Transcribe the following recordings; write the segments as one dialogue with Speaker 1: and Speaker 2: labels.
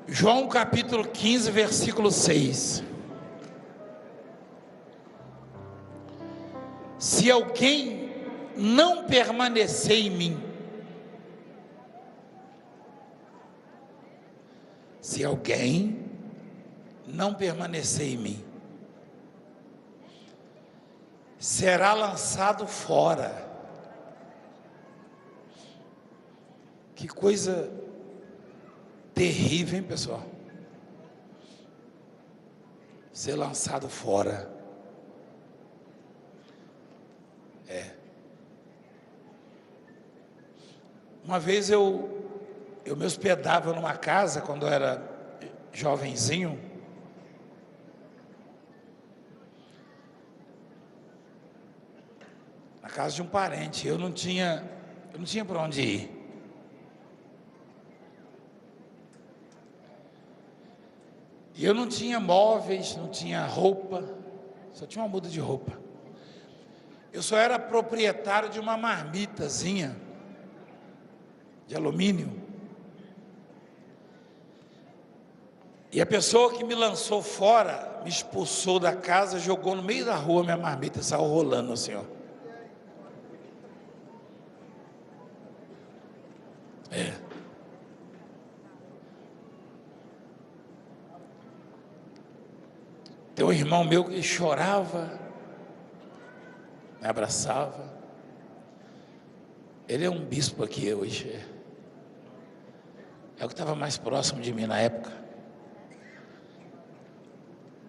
Speaker 1: João capítulo 15, versículo 6. Se alguém não permanecer em mim, se alguém não permanecer em mim, será lançado fora. Que coisa terrível, hein, pessoal? Ser lançado fora. Uma vez eu me hospedava numa casa quando eu era jovenzinho. Na casa de um parente. Eu não tinha para onde ir. E eu não tinha móveis, não tinha roupa, só tinha uma muda de roupa. Eu só era proprietário de uma marmitazinha de alumínio. E a pessoa que me lançou fora, me expulsou da casa, jogou no meio da rua minha marmita e saiu rolando assim, ó. Tem um irmão meu que chorava, me abraçava. Ele é um bispo aqui hoje. É o que estava mais próximo de mim na época.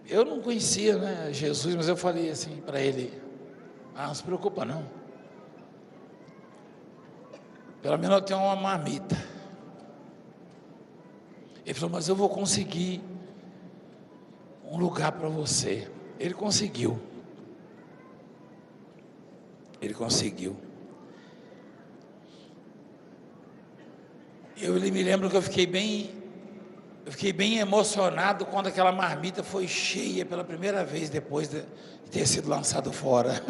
Speaker 1: Eu não conhecia, né, Jesus, mas eu falei assim para ele: não se preocupa não. Pelo menos eu tenho uma marmita. Ele falou: mas eu vou conseguir um lugar para você. Ele conseguiu. Ele conseguiu. Eu me lembro que eu fiquei bem emocionado quando aquela marmita foi cheia pela primeira vez depois de ter sido lançado fora,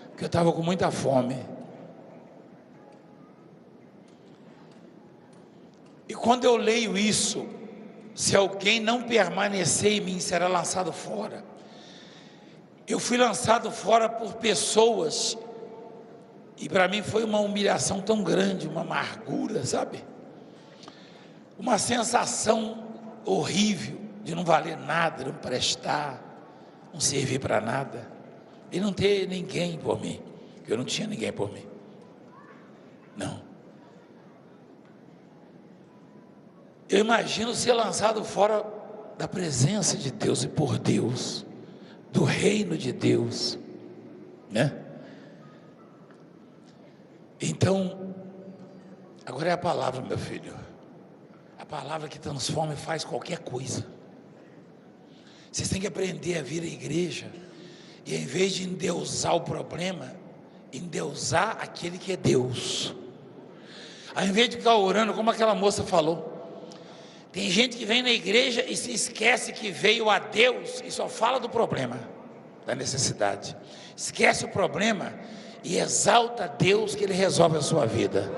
Speaker 1: porque eu estava com muita fome. E quando eu leio isso, se alguém não permanecer em mim, será lançado fora. Eu fui lançado fora por pessoas, e para mim foi uma humilhação tão grande, uma amargura, sabe? Uma sensação horrível de não valer nada, não prestar, não servir para nada, e não ter ninguém por mim. Eu não tinha ninguém por mim. Não. Eu imagino ser lançado fora da presença de Deus e por Deus, do reino de Deus, né? Então, agora é a palavra, meu filho. A palavra que transforma e faz qualquer coisa. Vocês têm que aprender a vir à igreja e, em vez de endeusar o problema, endeusar aquele que é Deus. Ao invés de ficar orando, como aquela moça falou, tem gente que vem na igreja e se esquece que veio a Deus e só fala do problema, da necessidade. Esquece o problema e exalta a Deus que Ele resolve a sua vida.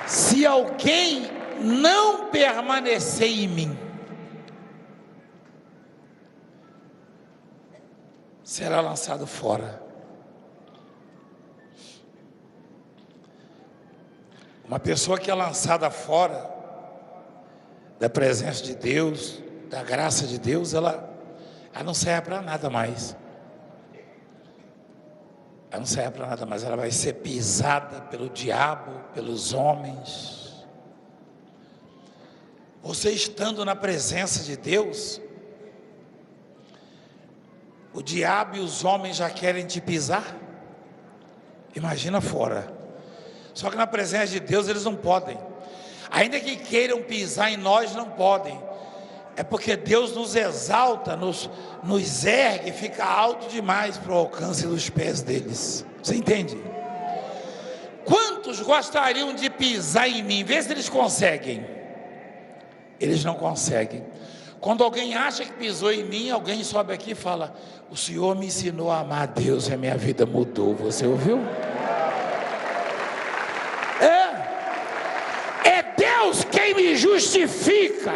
Speaker 1: Se alguém não permanecer em mim, será lançado fora. Uma pessoa que é lançada fora da presença de Deus, da graça de Deus, ela não serve para nada mais. Ela não serve para nada mais. Ela vai ser pisada pelo diabo, pelos homens. Você estando na presença de Deus, o diabo e os homens já querem te pisar. Imagina fora. Só que na presença de Deus eles não podem. Ainda que queiram pisar em nós, não podem. É porque Deus nos exalta, nos ergue e fica alto demais para o alcance dos pés deles. Você entende? Quantos gostariam de pisar em mim? Vê se eles conseguem. Eles não conseguem. Quando alguém acha que pisou em mim, alguém sobe aqui e fala: o Senhor me ensinou a amar a Deus e a minha vida mudou. Você ouviu? justifica.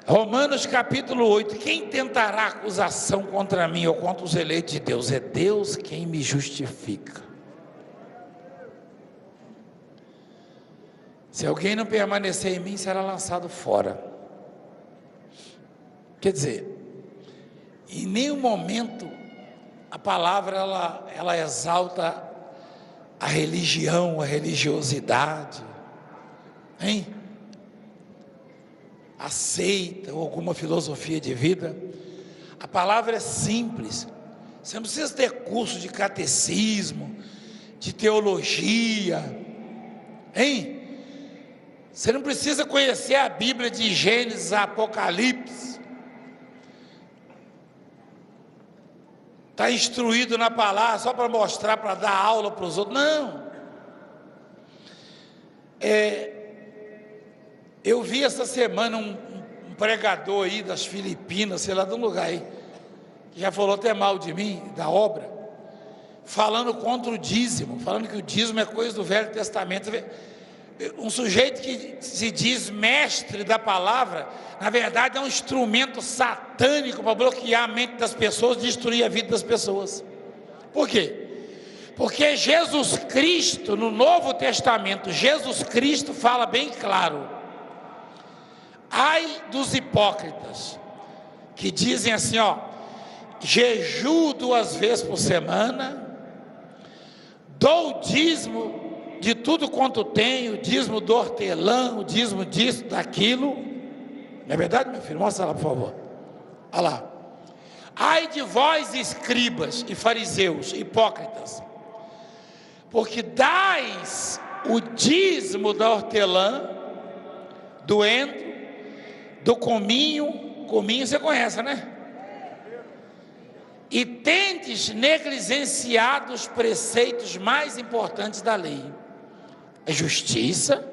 Speaker 1: Romanos capítulo 8, quem tentará acusação contra mim ou contra os eleitos de Deus? É Deus quem me justifica. Se alguém não permanecer em mim, será lançado fora. Quer dizer, em nenhum momento a palavra ela exalta a religião, a religiosidade, hein? Aceita ou alguma filosofia de vida. A palavra é simples. Você não precisa ter curso de catecismo, de teologia, hein? Você não precisa conhecer a Bíblia de Gênesis a Apocalipse. Está instruído na palavra só para mostrar, para dar aula para os outros. Não. Eu vi essa semana um pregador aí das Filipinas, sei lá de um lugar aí, que já falou até mal de mim, da obra, falando contra o dízimo, falando que o dízimo é coisa do Velho Testamento. Um sujeito que se diz mestre da palavra, na verdade é um instrumento satânico para bloquear a mente das pessoas, destruir a vida das pessoas. Por quê? Porque Jesus Cristo, no Novo Testamento, Jesus Cristo fala bem claro: ai dos hipócritas, que dizem assim, jejuo 2 vezes por semana, dou o dízimo de tudo quanto tenho, o dízimo do hortelã, o dízimo disso, daquilo. Não é verdade, meu filho? Mostra lá, por favor. Olha lá. Ai de vós, escribas e fariseus, hipócritas, porque dais o dízimo da hortelã, do endro, do cominho você conhece, né? E tendes negligenciado os preceitos mais importantes da lei: a justiça,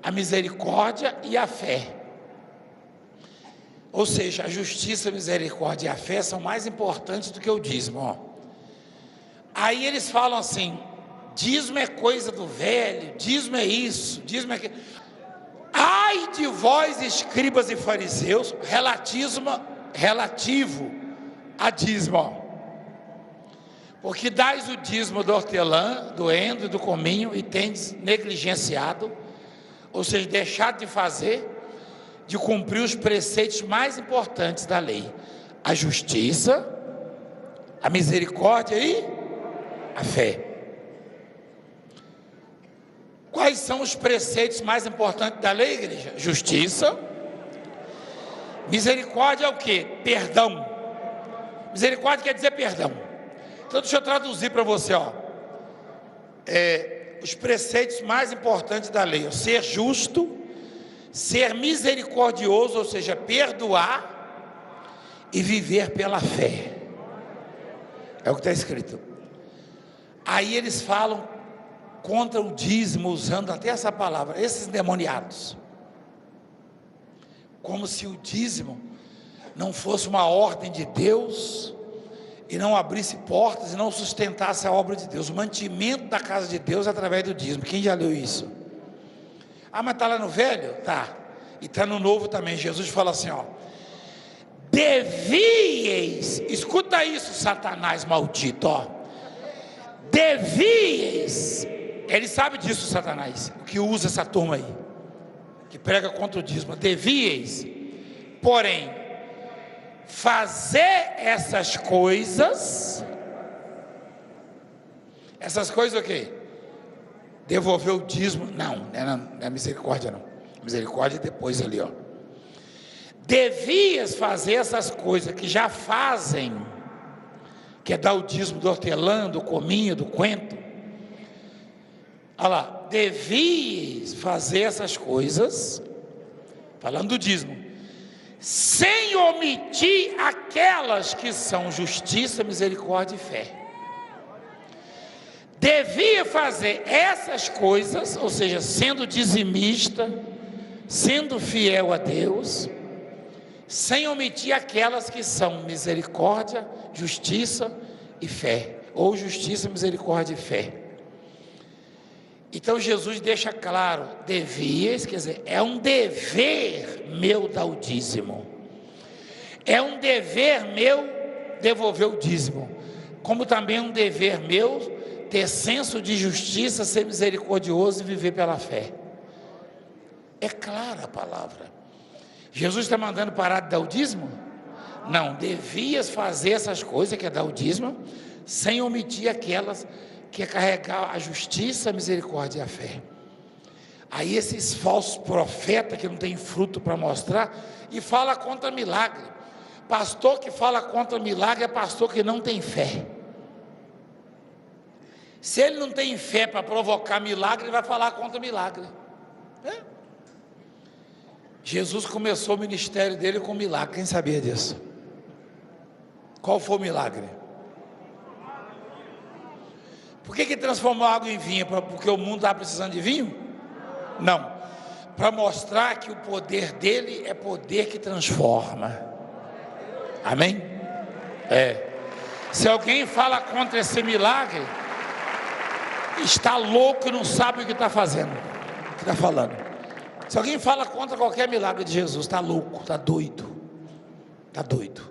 Speaker 1: a misericórdia e a fé. Ou seja, a justiça, a misericórdia e a fé são mais importantes do que o dízimo. Aí eles falam assim: dízimo é coisa do velho, dízimo é isso, dízimo é aquilo. Ai de vós, escribas e fariseus, relativo a dízimo, porque dais o dízimo do hortelã, do endro e do cominho, e tendes negligenciado, ou seja, deixado de fazer, de cumprir os preceitos mais importantes da lei: a justiça, a misericórdia e a fé. Quais são os preceitos mais importantes da lei, igreja? Justiça. Misericórdia é o quê? Perdão. Misericórdia quer dizer perdão. Então deixa eu traduzir para você, os preceitos mais importantes da lei: ser justo, ser misericordioso, ou seja, perdoar, e viver pela fé. É o que está escrito. Aí eles falam contra o dízimo, usando até essa palavra, esses endemoniados, como se o dízimo não fosse uma ordem de Deus, e não abrisse portas, e não sustentasse a obra de Deus. O mantimento da casa de Deus é através do dízimo. Quem já leu isso? Mas está lá no Velho? Tá. E está no Novo também. Jesus fala assim, devieis, escuta isso, Satanás maldito, devieis. Ele sabe disso, Satanás, o que usa essa turma aí, que prega contra o dízimo. Devieis, porém, fazer essas coisas o quê? Devolver o dízimo? Não é misericórdia não. Misericórdia é depois ali, Devias fazer essas coisas que já fazem, que é dar o dízimo do hortelã, do cominho, do coentro. Olha lá, devias fazer essas coisas, falando do dízimo, sem omitir aquelas que são justiça, misericórdia e fé. Devia fazer essas coisas, ou seja, sendo dizimista, sendo fiel a Deus, sem omitir aquelas que são misericórdia, justiça e fé, ou justiça, misericórdia e fé. Então Jesus deixa claro, devias, quer dizer, é um dever meu dar o dízimo. É um dever meu devolver o dízimo. Como também é um dever meu ter senso de justiça, ser misericordioso e viver pela fé. É clara a palavra. Jesus está mandando parar de dar o dízimo? Não, devias fazer essas coisas, que é dar o dízimo, sem omitir aquelas que é carregar a justiça, a misericórdia e a fé. Aí esses falsos profetas que não tem fruto para mostrar e fala contra milagre. Pastor que fala contra milagre é pastor que não tem fé. Se ele não tem fé para provocar milagre, ele vai falar contra milagre. Jesus começou o ministério dele com milagre. Quem sabia disso? Qual foi o milagre? Por que transformou água em vinho? Porque o mundo estava precisando de vinho? Não. Para mostrar que o poder dele é poder que transforma. Amém? Se alguém fala contra esse milagre, está louco e não sabe o que está fazendo, o que está falando. Se alguém fala contra qualquer milagre de Jesus, está louco, está doido. Está doido.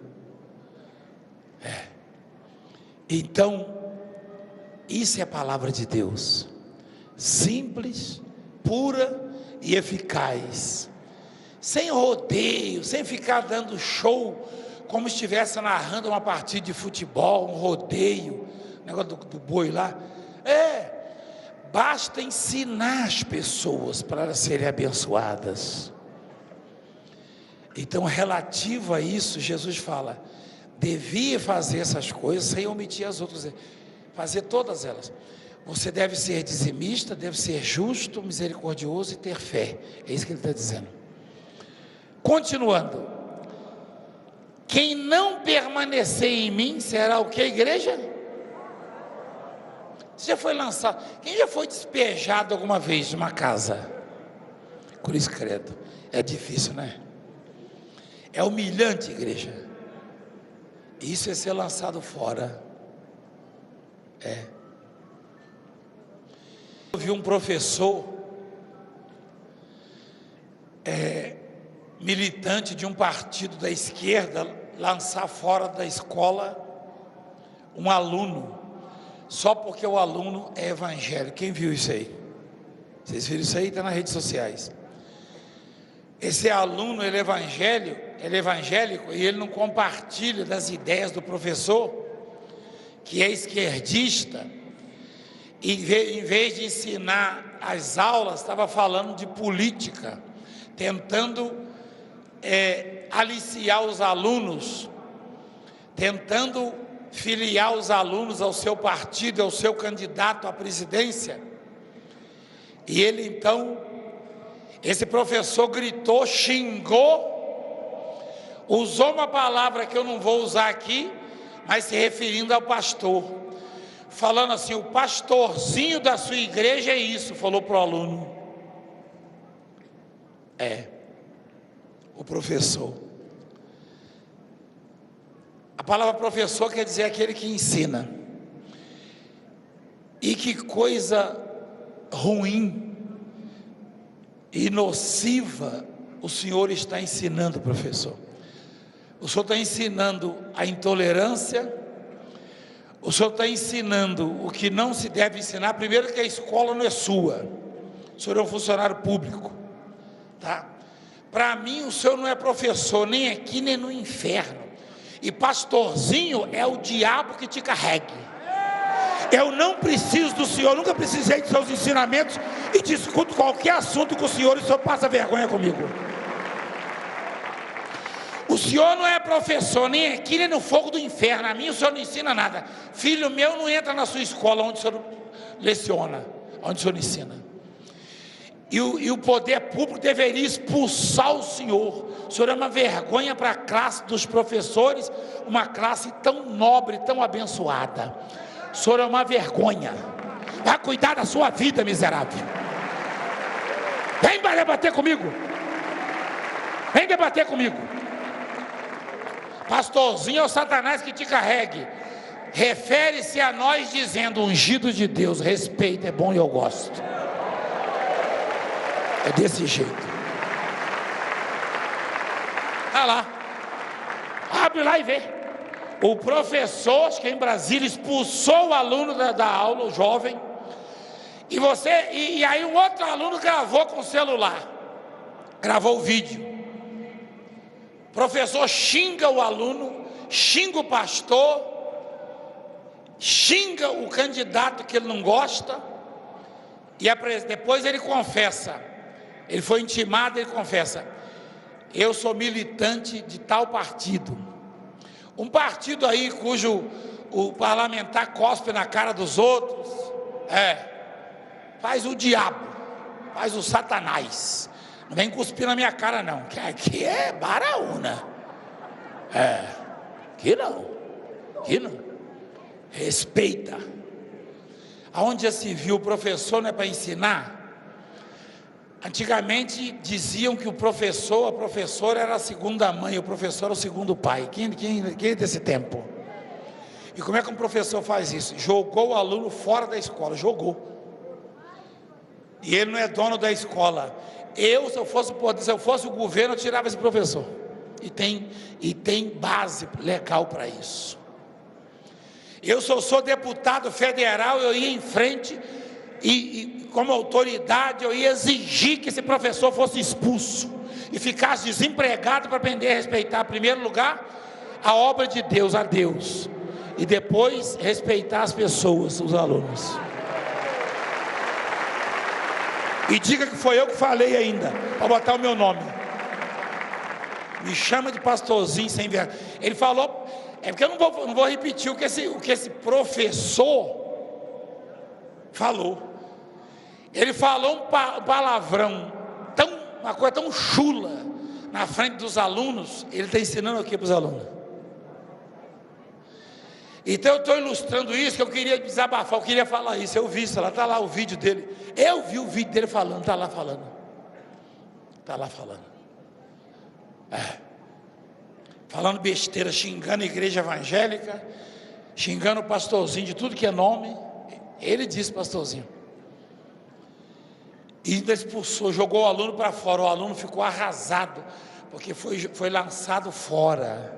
Speaker 1: Então, isso é a palavra de Deus, simples, pura e eficaz, sem rodeio, sem ficar dando show, como se estivesse narrando uma partida de futebol, um rodeio, negócio do boi lá. Basta ensinar as pessoas para elas serem abençoadas. Então, relativo a isso, Jesus fala, devia fazer essas coisas sem omitir as outras, fazer todas elas. Você deve ser dizimista, deve ser justo, misericordioso e ter fé. É isso que ele está dizendo. Continuando. Quem não permanecer em mim será o que, igreja? Você já foi lançado? Quem já foi despejado alguma vez de uma casa? Cruz credo. É difícil, né? É humilhante, igreja. Isso é ser lançado fora. Eu vi um professor militante de um partido da esquerda lançar fora da escola um aluno, só porque o aluno é evangélico. Quem viu isso aí? Vocês viram isso aí? Está nas redes sociais. Esse aluno, ele é evangélico e ele não compartilha das ideias do professor, que é esquerdista, e em vez de ensinar as aulas, estava falando de política, tentando aliciar os alunos, tentando filiar os alunos ao seu partido, ao seu candidato à presidência. E ele então, esse professor gritou, xingou, usou uma palavra que eu não vou usar aqui, mas se referindo ao pastor, falando assim, o pastorzinho da sua igreja é isso, falou para o aluno. O professor. A palavra professor quer dizer aquele que ensina. E que coisa ruim e nociva o Senhor está ensinando, professor. O Senhor está ensinando a intolerância, o Senhor está ensinando o que não se deve ensinar. Primeiro que a escola não é sua, o Senhor é um funcionário público, tá? Para mim o Senhor não é professor, nem aqui nem no inferno, e pastorzinho é o diabo que te carregue. Eu não preciso do Senhor, nunca precisei de seus ensinamentos, e discuto qualquer assunto com o Senhor, e o Senhor passa vergonha comigo. O Senhor não é professor, nem aqui nem no fogo do inferno. A mim o Senhor não ensina nada. Filho meu não entra na sua escola onde o Senhor leciona, onde o Senhor ensina. E o poder público deveria expulsar o Senhor. O Senhor é uma vergonha para a classe dos professores, uma classe tão nobre, tão abençoada. O Senhor é uma vergonha. Vai cuidar da sua vida, miserável. Vem debater comigo. Vem debater comigo. Pastorzinho é o Satanás que te carregue. Refere-se a nós dizendo, ungido de Deus, respeito, é bom e eu gosto. É desse jeito. Tá lá. Abre lá e vê. O professor, acho que em Brasília, expulsou o aluno da aula, o jovem. E aí um outro aluno gravou com o celular. Gravou o vídeo. O professor xinga o aluno, xinga o pastor, xinga o candidato que ele não gosta. E depois ele confessa. Ele foi intimado, ele confessa: eu sou militante de tal partido. Um partido aí cujo o parlamentar cospe na cara dos outros. Faz o diabo, faz o satanás. Não vem cuspir na minha cara não, que aqui é Baraúna. Aqui não. Respeita. Aonde já se viu, o professor não é para ensinar? Antigamente diziam que a professora era a segunda mãe, o professor era o segundo pai. Quem é desse tempo? E como é que um professor faz isso? Jogou o aluno fora da escola, jogou. E ele não é dono da escola. Se eu fosse o governo, eu tirava esse professor. E tem base legal para isso. Se eu sou deputado federal, eu ia em frente e como autoridade, eu ia exigir que esse professor fosse expulso e ficasse desempregado para aprender a respeitar, em primeiro lugar, a obra de Deus, a Deus, e depois respeitar as pessoas, os alunos. E diga que foi eu que falei ainda, para botar o meu nome. Me chama de pastorzinho sem vergonha. Ele falou, porque eu não vou repetir o que esse professor falou. Ele falou um palavrão, uma coisa tão chula, na frente dos alunos. Ele está ensinando aqui para os alunos. Então eu estou ilustrando isso, que eu queria desabafar, eu queria falar isso. Eu vi isso lá, está lá o vídeo dele. Eu vi o vídeo dele falando, está lá falando. Falando besteira, xingando a igreja evangélica, xingando o pastorzinho de tudo que é nome. Ele disse pastorzinho. E ainda expulsou, jogou o aluno para fora. O aluno ficou arrasado, porque foi lançado fora.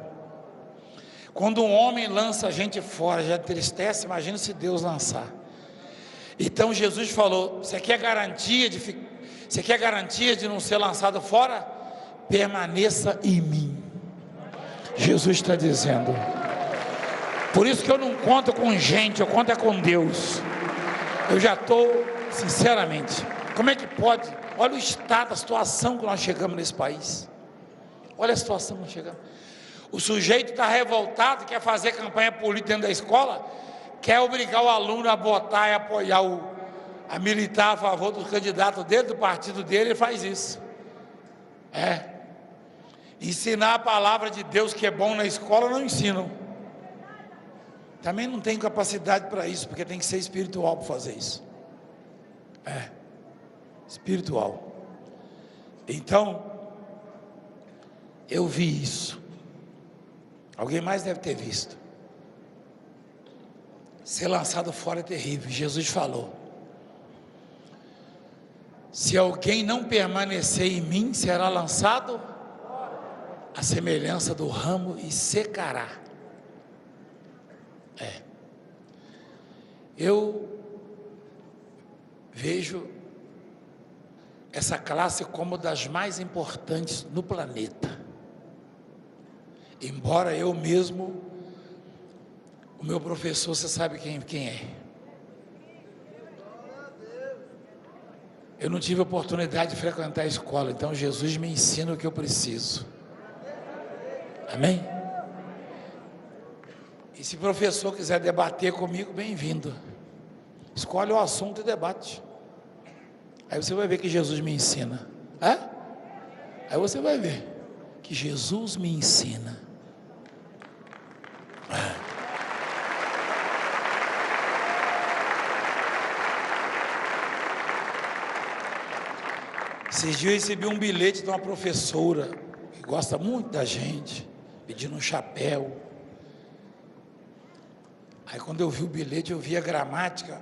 Speaker 1: Quando um homem lança a gente fora, já entristece, imagina se Deus lançar. Então Jesus falou: você quer garantia de não ser lançado fora? Permaneça em mim. Jesus está dizendo. Por isso que eu não conto com gente, eu conto com Deus. Eu já estou, sinceramente, como é que pode? Olha o estado, a situação que nós chegamos nesse país. Olha a situação que nós chegamos. O sujeito está revoltado, quer fazer campanha política dentro da escola, quer obrigar o aluno a votar e apoiar a militar a favor do candidato dele, do partido dele. Ele faz isso. Ensinar a palavra de Deus que é bom na escola, não ensinam. Também não tem capacidade para isso, porque tem que ser espiritual para fazer isso. Espiritual. Então, eu vi isso. Alguém mais deve ter visto. Ser lançado fora é terrível. Jesus falou: se alguém não permanecer em mim, será lançado à semelhança do ramo e secará. Eu vejo essa classe como das mais importantes no planeta. Embora eu mesmo, o meu professor, você sabe quem é. Eu não tive oportunidade de frequentar a escola, então Jesus me ensina o que eu preciso. Amém? E se o professor quiser debater comigo, bem-vindo. Escolhe o assunto e debate. Aí você vai ver que Jesus me ensina. Aí você vai ver que Jesus me ensina. Esses dias eu recebi um bilhete de uma professora que gosta muito da gente, pedindo um chapéu. Aí quando eu vi o bilhete, eu vi a gramática,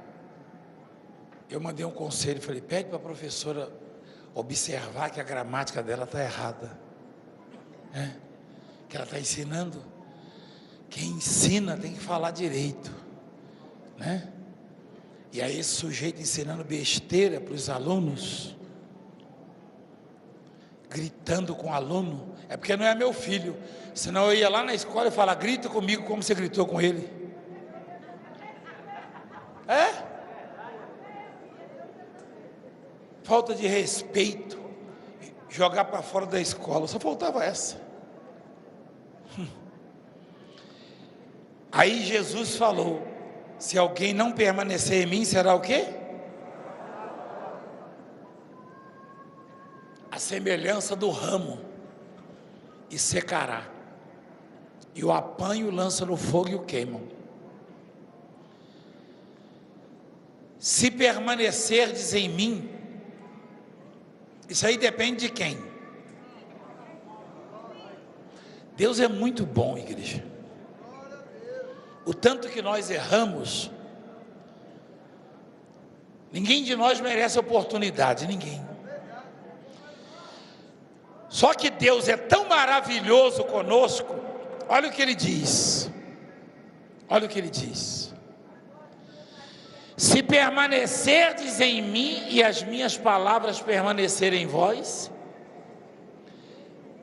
Speaker 1: eu mandei um conselho, falei: pede para a professora observar que a gramática dela está errada, né? Que ela está ensinando. Quem ensina tem que falar direito, né? E aí esse sujeito ensinando besteira para os alunos, gritando com o aluno, é porque não é meu filho, senão eu ia lá na escola e falar, grita comigo como você gritou com ele. Falta de respeito, jogar para fora da escola, só faltava essa. Aí Jesus falou, se alguém não permanecer em mim, será o quê? A semelhança do ramo, e secará, e o apanho lança no fogo e o queimam. Se permanecerdes em mim, isso aí depende de quem? Deus é muito bom, igreja. O tanto que nós erramos, ninguém de nós merece oportunidade, ninguém. Só que Deus é tão maravilhoso conosco, olha o que Ele diz, olha o que Ele diz: se permanecerdes em mim e as minhas palavras permanecerem em vós,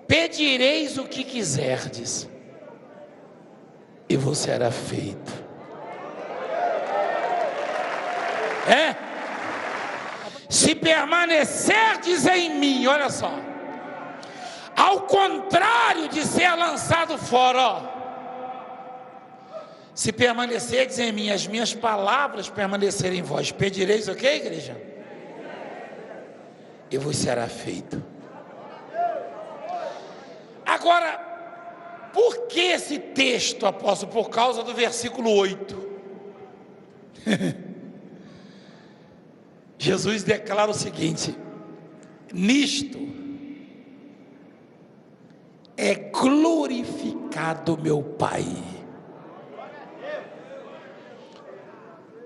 Speaker 1: pedireis o que quiserdes, e vos será feito. Se permanecerdes em mim, olha só, ao contrário de ser lançado fora, ó. Se permanecerdes em mim, as minhas palavras permanecerem em vós, pedireis o que, igreja? E vos será feito. Agora, por que esse texto, apóstolo? Por causa do versículo 8. Jesus declara o seguinte: nisto é glorificado meu Pai.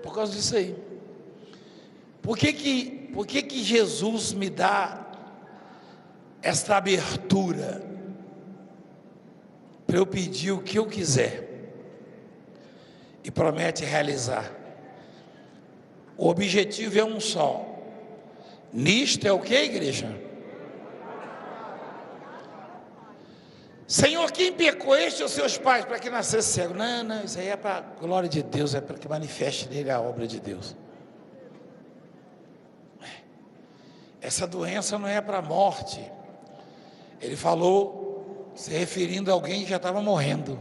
Speaker 1: Por causa disso aí. Por que Jesus me dá esta abertura para eu pedir o que eu quiser e promete realizar? O objetivo é um só. Nisto é o que, igreja? Senhor, quem pecou, este ou seus pais, para que nascesse cego? Não, isso aí é para a glória de Deus, é para que manifeste nele a obra de Deus. Essa doença não é para a morte. Ele falou, se referindo a alguém que já estava morrendo,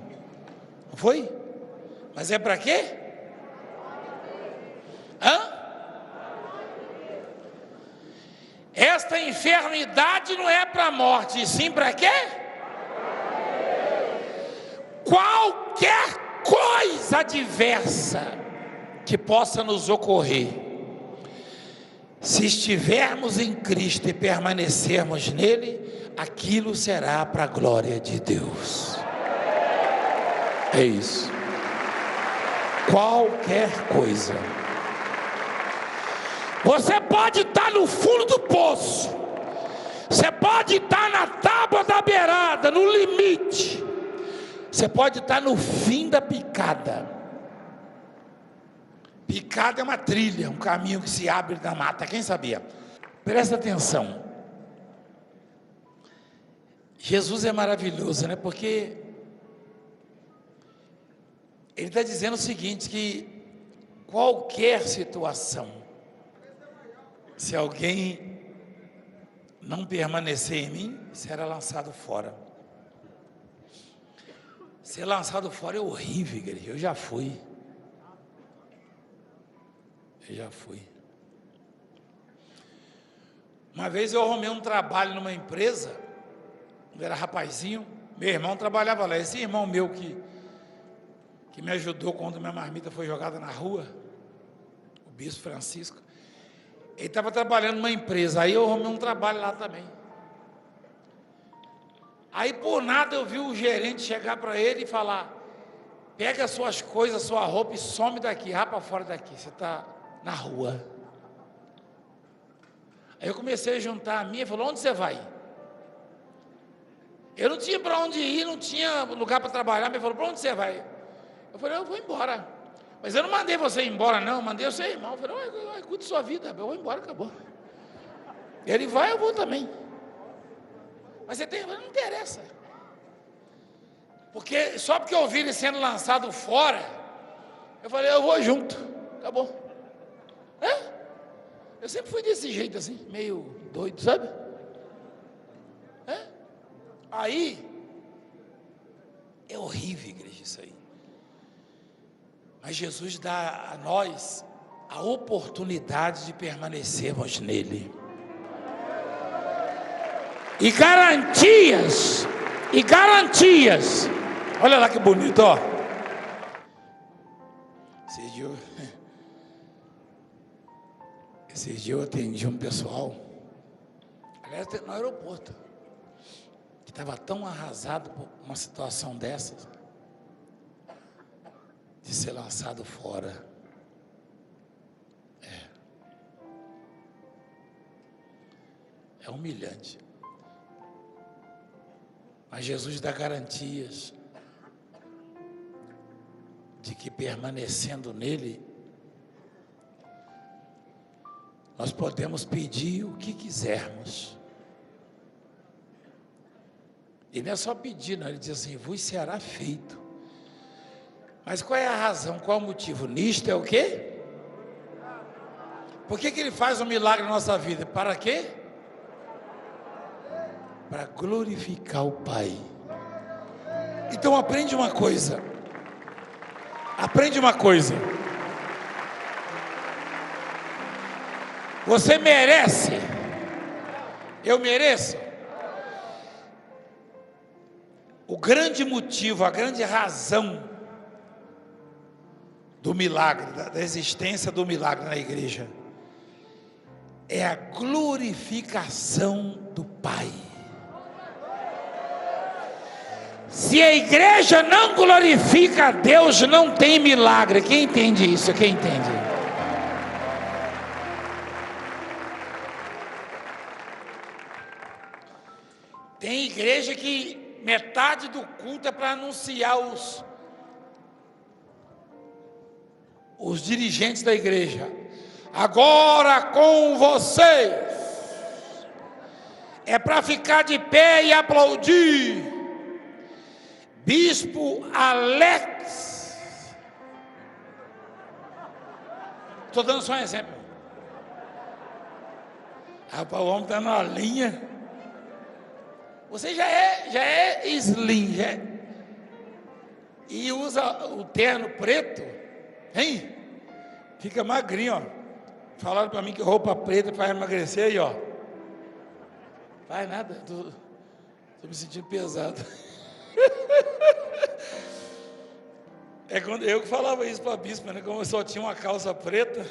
Speaker 1: não foi? Mas é para quê? Esta enfermidade não é para a morte, e sim para quê? Qualquer coisa adversa que possa nos ocorrer, se estivermos em Cristo e permanecermos nele, aquilo será para a glória de Deus. É isso. Qualquer coisa. Você pode estar no fundo do poço, você pode estar na tábua da beirada, no limite, você pode estar no fim da picada. Picada é uma trilha, um caminho que se abre da mata, quem sabia? Presta atenção. Jesus é maravilhoso, né? Porque Ele está dizendo o seguinte, que qualquer situação, se alguém não permanecer em mim, será lançado fora. Ser lançado fora é horrível, igreja. Eu já fui. Uma vez eu arrumei um trabalho numa empresa, eu era rapazinho, meu irmão trabalhava lá. Esse irmão meu que me ajudou quando minha marmita foi jogada na rua, o bispo Francisco, ele estava trabalhando numa empresa, aí eu arrumei um trabalho lá também. Aí por nada eu vi o gerente chegar para ele e falar: pega as suas coisas, sua roupa e some daqui, rapa fora daqui, você está na rua. Aí eu comecei a juntar a minha, falou, onde você vai? Eu não tinha para onde ir, não tinha lugar para trabalhar, mas ele falou, para onde você vai? Eu falei, eu vou embora. Mas eu não mandei você ir embora, não, eu mandei o seu irmão. Eu falei, cuide sua vida, eu vou embora, acabou. Ele vai, eu vou também. Mas não interessa. Porque só porque eu vi ele sendo lançado fora, eu falei, eu vou junto, acabou. Eu sempre fui desse jeito assim, meio doido, sabe? Aí, é horrível, igreja, isso aí. Mas Jesus dá a nós a oportunidade de permanecermos nele. E garantias, olha lá que bonito, ó. Esses dias eu atendi um pessoal, aliás, no aeroporto, que estava tão arrasado por uma situação dessas, de ser lançado fora. É humilhante. Mas Jesus dá garantias de que permanecendo nele, nós podemos pedir o que quisermos. E não é só pedir, não. Ele diz assim, vos será feito. Mas qual é a razão, qual é o motivo? Nisto é o quê? Por que ele faz um milagre na nossa vida? Para quê? Para glorificar o Pai. Então aprende uma coisa. Você merece. Eu mereço. O grande motivo, a grande razão do milagre, da existência do milagre na igreja, é a glorificação do Pai. Se a igreja não glorifica a Deus, não tem milagre. Quem entende isso? Quem entende? Tem igreja que metade do culto é para anunciar os dirigentes da igreja. Agora com vocês. É para ficar de pé e aplaudir. Bispo Alex. Estou dando só um exemplo. Rapaz, o homem está na linha. Você já é slim, e usa o terno preto, hein? Fica magrinho, ó. Falaram para mim que roupa preta faz emagrecer aí, ó. Faz nada, tô me sentindo pesado. É quando eu que falava isso para a bispa, né? Como eu só tinha uma calça preta.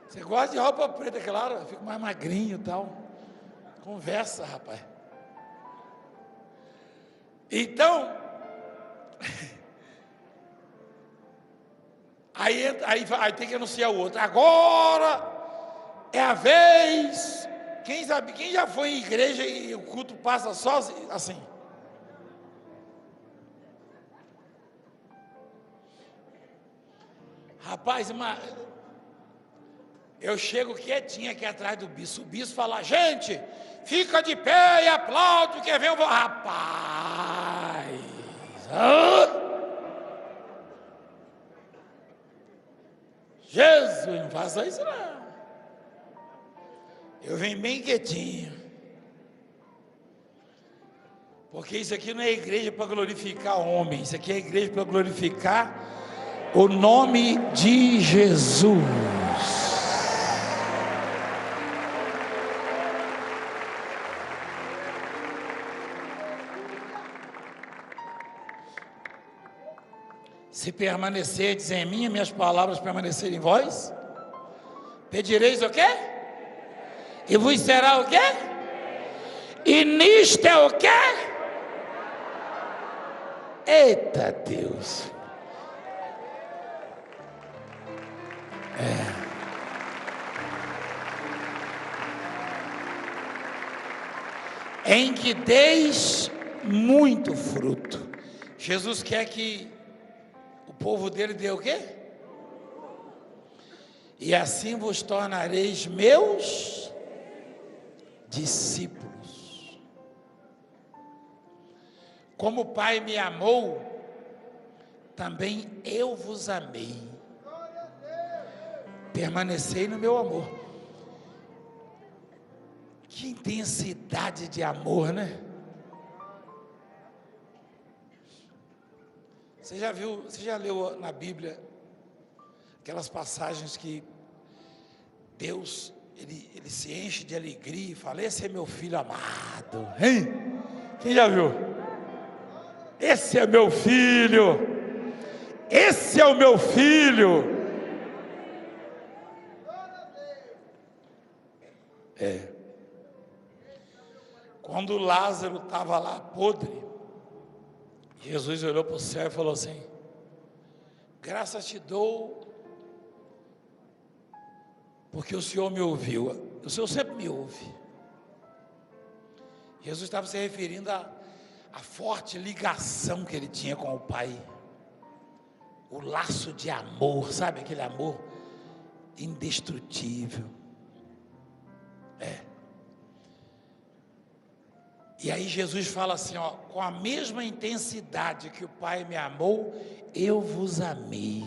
Speaker 1: Você gosta de roupa preta, claro, eu fico mais magrinho e tal. Conversa, rapaz. Então, aí tem que anunciar o outro. Agora é a vez. Quem já foi em igreja e o culto passa só assim? Rapaz, eu chego quietinho aqui atrás do bispo. O bispo fala, gente, fica de pé e aplaude, quer ver? Rapaz, Jesus, não faça isso não. Eu venho bem quietinho. Porque isso aqui não é igreja para glorificar homem, isso aqui é igreja para glorificar o nome de Jesus. Se permanecerdes em mim, minhas palavras permanecerem em vós, pedireis o quê? E vos será o quê? E nisto é o quê? Eita Deus! em que deis muito fruto. Jesus quer que o povo dele dê o quê? E assim vos tornareis meus discípulos. Como o Pai me amou, também eu vos amei. Permanecei no meu amor. Que intensidade de amor, né? Você já viu, você já leu na Bíblia aquelas passagens que Deus, ele se enche de alegria e fala: esse é meu filho amado, hein? Quem já viu? Esse é meu filho, esse é o meu filho. Quando Lázaro estava lá podre, Jesus olhou para o céu e falou assim: graças te dou, porque o Senhor me ouviu. O Senhor sempre me ouve. Jesus estava se referindo à forte ligação que ele tinha com o Pai, o laço de amor, sabe, aquele amor indestrutível. E aí Jesus fala assim, ó: com a mesma intensidade que o Pai me amou, eu vos amei.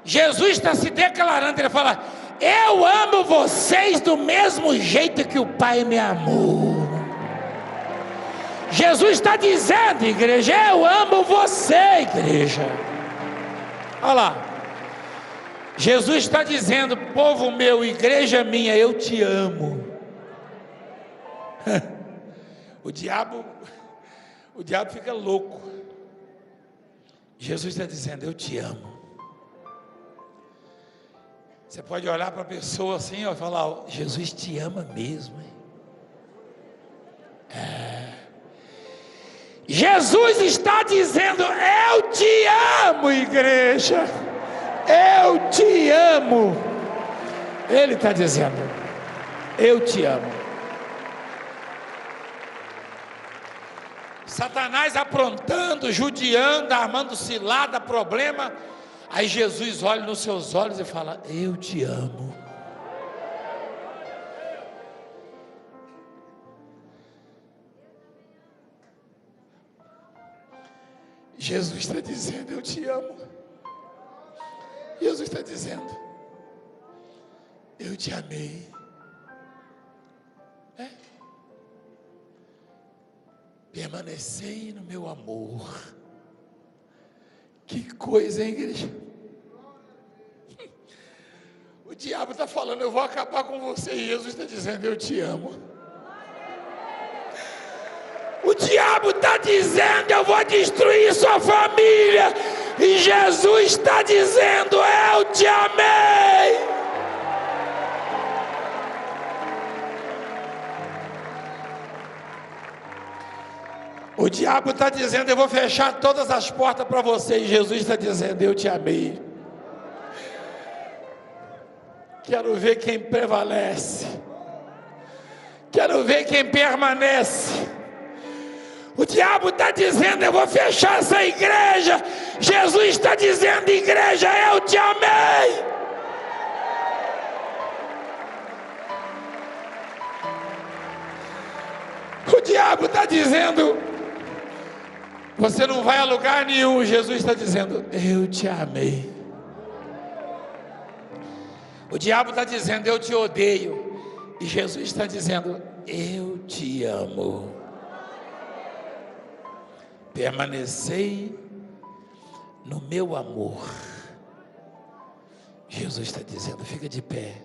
Speaker 1: Jesus está se declarando, ele fala: eu amo vocês do mesmo jeito que o Pai me amou. Jesus está dizendo, igreja, eu amo você, igreja. Olha lá, Jesus está dizendo: povo meu, igreja minha, eu te amo. O diabo fica louco. Jesus está dizendo: eu te amo. Você pode olhar para a pessoa assim e falar: Jesus te ama mesmo, hein? Jesus está dizendo: eu te amo, igreja, eu te amo. Ele está dizendo: eu te amo. Satanás aprontando, judiando, armando cilada, problema. Aí Jesus olha nos seus olhos e fala: eu te amo. Jesus está dizendo: eu te amo. Jesus está dizendo: eu te amei. Permanecei no meu amor. Que coisa, hein, igreja? O diabo está falando: eu vou acabar com você, e Jesus está dizendo: eu te amo. O diabo está dizendo: eu vou destruir sua família, e Jesus está dizendo: eu te amei. O diabo está dizendo: eu vou fechar todas as portas para você, e Jesus está dizendo: eu te amei. Quero ver quem prevalece, quero ver quem permanece. O diabo está dizendo: eu vou fechar essa igreja. Jesus está dizendo: igreja, eu te amei. O diabo está dizendo: você não vai a lugar nenhum. Jesus está dizendo: eu te amei. O diabo está dizendo: eu te odeio. E Jesus está dizendo: eu te amo. Permanecei no meu amor. Jesus está dizendo: fica de pé.